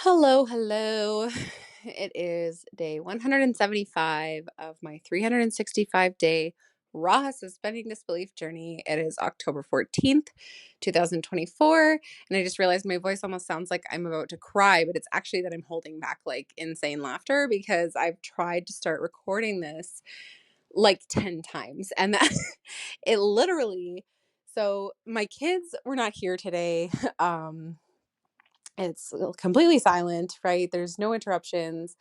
Hello, hello. It is day 175 of my 365-day raw suspending disbelief journey. It is October 14th, 2024. And I just realized my voice almost sounds like I'm about to cry, but it's actually that I'm holding back like insane laughter because I've tried to start recording this like 10 times. And that it literally, so my kids were not here today. It's completely silent, right? There's no interruptions.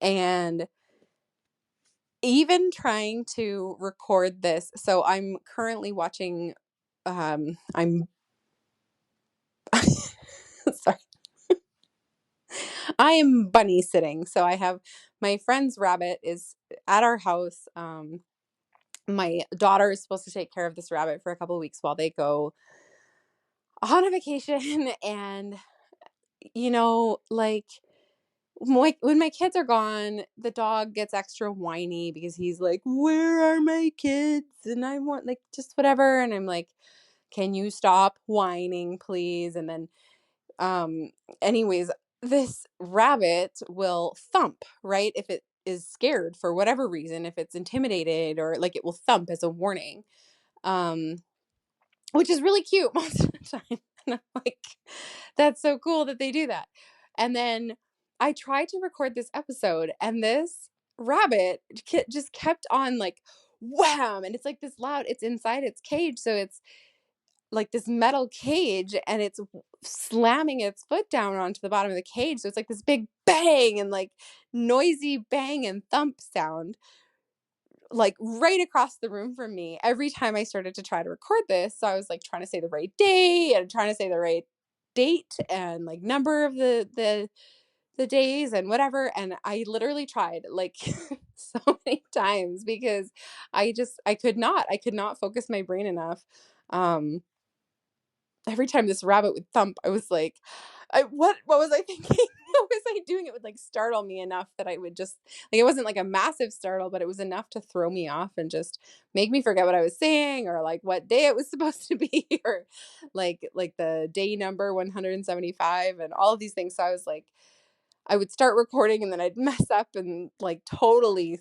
And even trying to record this, so I'm currently watching, I'm sorry, I am bunny sitting. So I have my friend's rabbit is at our house. My daughter is supposed to take care of this rabbit for a couple of weeks while they go on a vacation. And, like, when my kids are gone, the dog gets extra whiny because he's like, "Where are my kids?" And I want like just whatever. And I'm like, "Can you stop whining, please?" And then, um, anyways, this rabbit will thump, right? If it is scared for whatever reason, if it's intimidated or like it will thump as a warning. Um, which is really cute most of the time. And I'm like, that's so cool that they do that. And then I tried to record this episode, and this rabbit just kept on like wham, and it's like this loud. It's inside its cage, so it's like this metal cage, and it's slamming its foot down onto the bottom of the cage. So it's like this big bang and like noisy bang and thump sound like right across the room from me every time I started to try to record this. So I was like trying to say the right day and trying to say the right date and like number of the days and whatever. And I literally tried like so many times because I could not focus my brain enough. Um every time this rabbit would thump, I was like, what was I thinking? What was I doing? It would like startle me enough that I would just like it wasn't like a massive startle, but it was enough to throw me off and just make me forget what I was saying or like what day it was supposed to be or like the day number 175 and all of these things. So I was like, I would start recording and then I'd mess up and like totally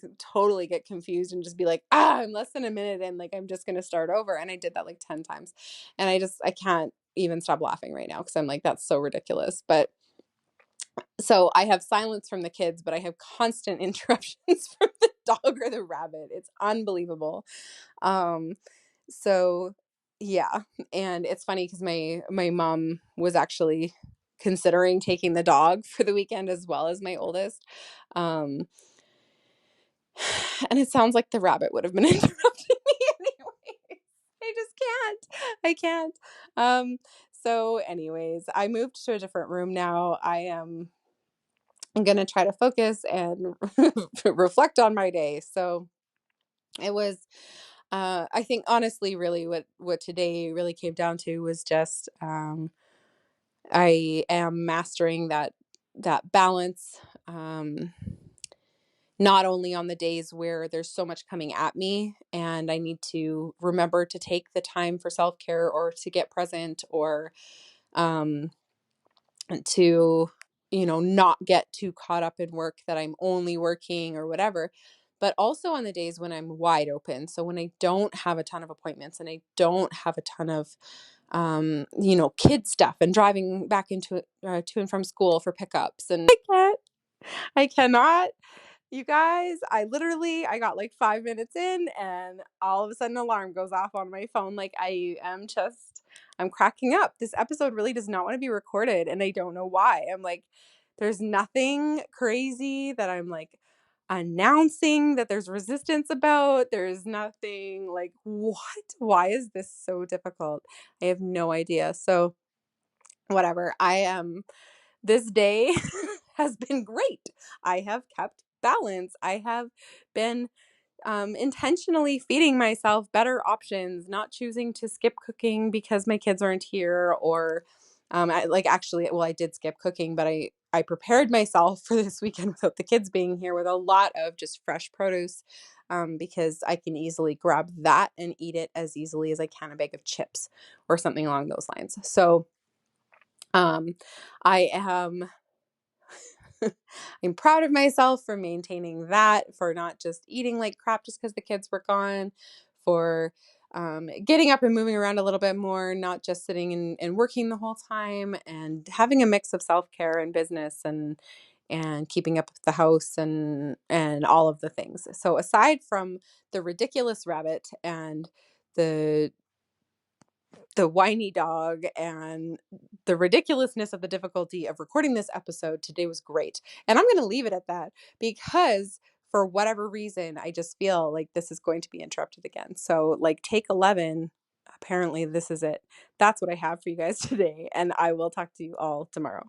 get confused and just be like, I'm less than a minute in, like I'm just gonna start over. And I did that like 10 times. And I can't even stop laughing right now because I'm like, that's so ridiculous. But so I have silence from the kids, but I have constant interruptions from the dog or the rabbit. It's unbelievable. Um, so yeah, and it's funny because my mom was actually considering taking the dog for the weekend as well as my oldest. Um, and it sounds like the rabbit would have been interrupting me anyway. I just can't. I can't. So anyways, I moved to a different room now. I'm gonna try to focus and reflect on my day. So it was I think honestly really what today really came down to was just I am mastering that balance, not only on the days where there's so much coming at me and I need to remember to take the time for self-care or to get present or um to not get too caught up in work that I'm only working or whatever, but also on the days when I'm wide open. So when I don't have a ton of appointments and I don't have a ton of kid stuff and driving back into to and from school for pickups and I cannot. You guys, I got like 5 minutes in and all of a sudden an alarm goes off on my phone. Like I'm cracking up. This episode really does not want to be recorded and I don't know why. I'm like, there's nothing crazy that I'm like announcing that there's resistance about. There's nothing like, what? Why is this so difficult? I have no idea. So whatever. This day has been great. I have kept balance. I have been intentionally feeding myself better options, not choosing to skip cooking because my kids aren't here, or I did skip cooking, but I prepared myself for this weekend without the kids being here with a lot of just fresh produce because I can easily grab that and eat it as easily as I can a bag of chips or something along those lines. So I am I'm proud of myself for maintaining that, for not just eating like crap just because the kids were gone, for getting up and moving around a little bit more, not just sitting and working the whole time, and having a mix of self-care and business and keeping up with the house and all of the things. So aside from the ridiculous rabbit and the the whiny dog and the ridiculousness of the difficulty of recording this episode, today was great. And I'm going to leave it at that because for whatever reason, I just feel like this is going to be interrupted again. So, like, take 11, apparently, this is it. That's what I have for you guys today. And I will talk to you all tomorrow.